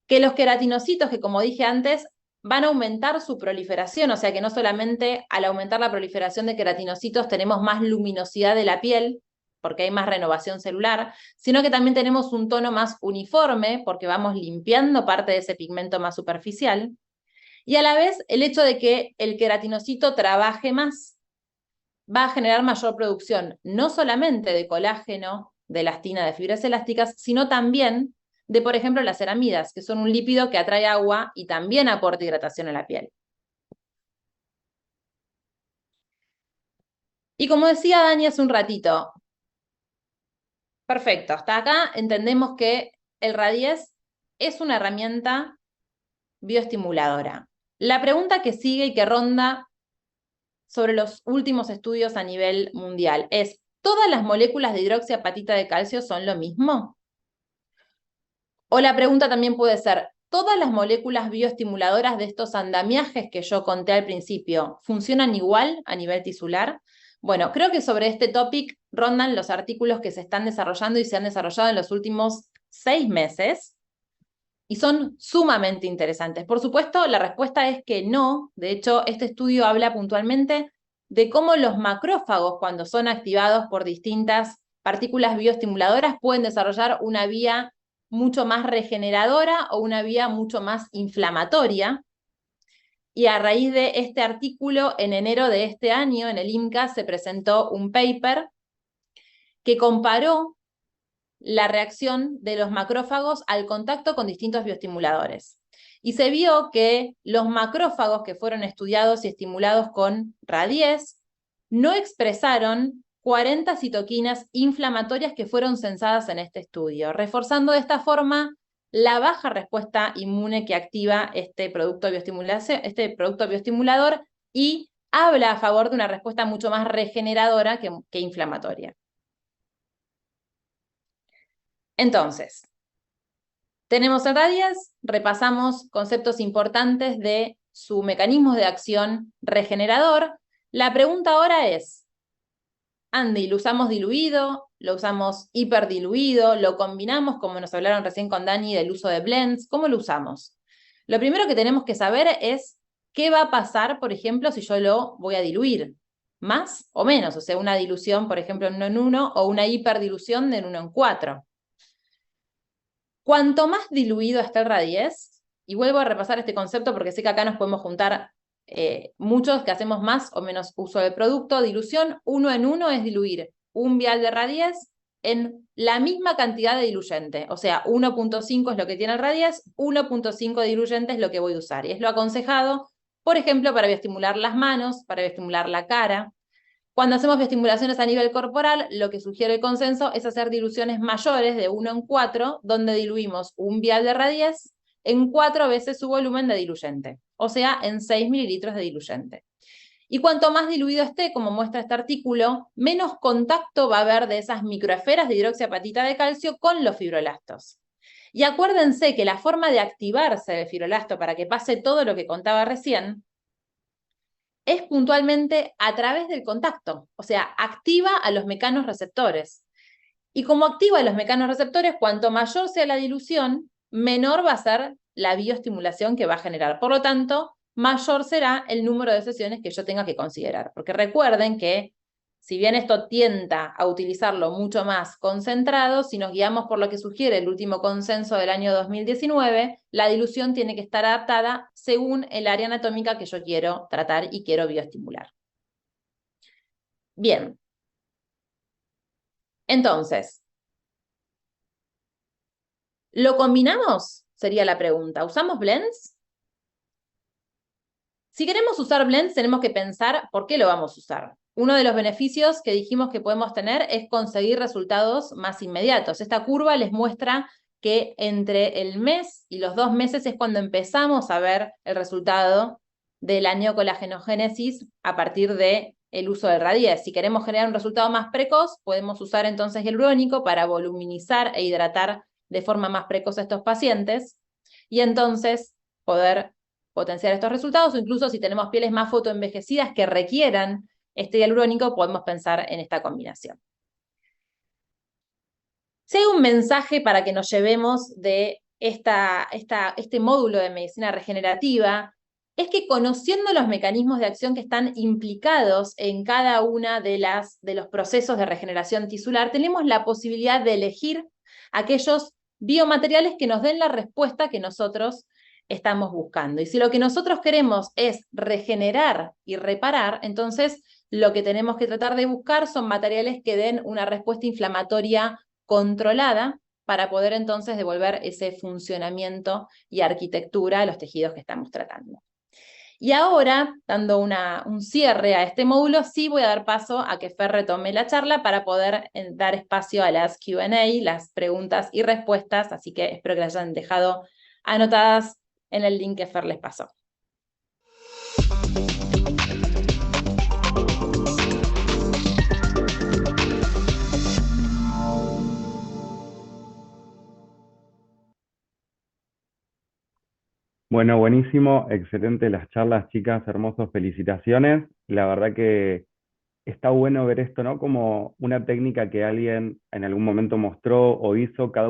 que los queratinocitos, que como dije antes, van a aumentar su proliferación, o sea que no solamente al aumentar la proliferación de queratinocitos tenemos más luminosidad de la piel, porque hay más renovación celular, sino que también tenemos un tono más uniforme, porque vamos limpiando parte de ese pigmento más superficial, y a la vez el hecho de que el queratinocito trabaje más va a generar mayor producción, no solamente de colágeno, de elastina, de fibras elásticas, sino también de, por ejemplo, las ceramidas, que son un lípido que atrae agua y también aporta hidratación a la piel. Y como decía Dani hace un ratito, perfecto, hasta acá entendemos que el Radies es una herramienta bioestimuladora. La pregunta que sigue y que ronda sobre los últimos estudios a nivel mundial es, ¿todas las moléculas de hidroxiapatita de calcio son lo mismo? O la pregunta también puede ser, ¿todas las moléculas bioestimuladoras de estos andamiajes que yo conté al principio funcionan igual a nivel tisular? Bueno, creo que sobre este topic rondan los artículos que se están desarrollando y se han desarrollado en los últimos 6 meses y son sumamente interesantes. Por supuesto, la respuesta es que no. De hecho, este estudio habla puntualmente de cómo los macrófagos, cuando son activados por distintas partículas bioestimuladoras, pueden desarrollar una vía mucho más regeneradora o una vía mucho más inflamatoria. Y a raíz de este artículo, en enero de este año, en el IMCAS, se presentó un paper que comparó la reacción de los macrófagos al contacto con distintos bioestimuladores. Y se vio que los macrófagos que fueron estudiados y estimulados con Radies no expresaron 40 citoquinas inflamatorias que fueron censadas en este estudio, reforzando de esta forma la baja respuesta inmune que activa este producto bioestimulador y habla a favor de una respuesta mucho más regeneradora que inflamatoria. Entonces, tenemos el RADIES, repasamos conceptos importantes de su mecanismo de acción regenerador. La pregunta ahora es, Andy, ¿lo usamos diluido? ¿Lo usamos hiperdiluido? ¿Lo combinamos, como nos hablaron recién con Dani, del uso de blends? ¿Cómo lo usamos? Lo primero que tenemos que saber es qué va a pasar, por ejemplo, si yo lo voy a diluir. ¿Más o menos? O sea, una dilución, por ejemplo, en 1 en 1 o una hiperdilución de en 1 en 4. Cuanto más diluido está el RADIES, y vuelvo a repasar este concepto porque sé que acá nos podemos juntar muchos que hacemos más o menos uso del producto. Dilución 1 en 1 es diluir un vial de RADIES en la misma cantidad de diluyente. O sea, 1.5 es lo que tiene el RADIES, 1.5 diluyente es lo que voy a usar. Y es lo aconsejado, por ejemplo, para bioestimular las manos, para bioestimular la cara. Cuando hacemos bioestimulaciones a nivel corporal, lo que sugiere el consenso es hacer diluciones mayores de 1 en 4, donde diluimos un vial de RADIES en 4 veces su volumen de diluyente, o sea, en 6 mililitros de diluyente. Y cuanto más diluido esté, como muestra este artículo, menos contacto va a haber de esas microesferas de hidroxiapatita de calcio con los fibrolastos. Y acuérdense que la forma de activarse del fibrolasto para que pase todo lo que contaba recién es puntualmente a través del contacto, o sea, activa a los mecanorreceptores. Y como activa a los mecanorreceptores, cuanto mayor sea la dilución, menor va a ser la bioestimulación que va a generar. Por lo tanto, mayor será el número de sesiones que yo tenga que considerar. Porque recuerden que, si bien esto tienta a utilizarlo mucho más concentrado, si nos guiamos por lo que sugiere el último consenso del año 2019, la dilución tiene que estar adaptada según el área anatómica que yo quiero tratar y quiero bioestimular. Bien. Entonces, ¿lo combinamos? Sería la pregunta. ¿Usamos blends? Si queremos usar blends, tenemos que pensar por qué lo vamos a usar. Uno de los beneficios que dijimos que podemos tener es conseguir resultados más inmediatos. Esta curva les muestra que entre el mes y los 2 meses es cuando empezamos a ver el resultado de la neocolagénogénesis a partir del uso del RADIES. Si queremos generar un resultado más precoz, podemos usar entonces el hialurónico para voluminizar e hidratar de forma más precoz a estos pacientes y entonces poder potenciar estos resultados, o incluso si tenemos pieles más fotoenvejecidas que requieran este hialurónico, podemos pensar en esta combinación. Si hay un mensaje para que nos llevemos de este módulo de medicina regenerativa, es que conociendo los mecanismos de acción que están implicados en cada una de los procesos de regeneración tisular, tenemos la posibilidad de elegir aquellos biomateriales que nos den la respuesta que nosotros estamos buscando. Y si lo que nosotros queremos es regenerar y reparar, entonces lo que tenemos que tratar de buscar son materiales que den una respuesta inflamatoria controlada para poder entonces devolver ese funcionamiento y arquitectura a los tejidos que estamos tratando. Y ahora, dando un cierre a este módulo, sí voy a dar paso a que Fer retome la charla para poder dar espacio a las Q&A, las preguntas y respuestas, así que espero que las hayan dejado anotadas en el link que Fer les pasó. Bueno, buenísimo, excelente las charlas, chicas, hermosos, felicitaciones. La verdad que está bueno ver esto, ¿no? Como una técnica que alguien en algún momento mostró o hizo, cada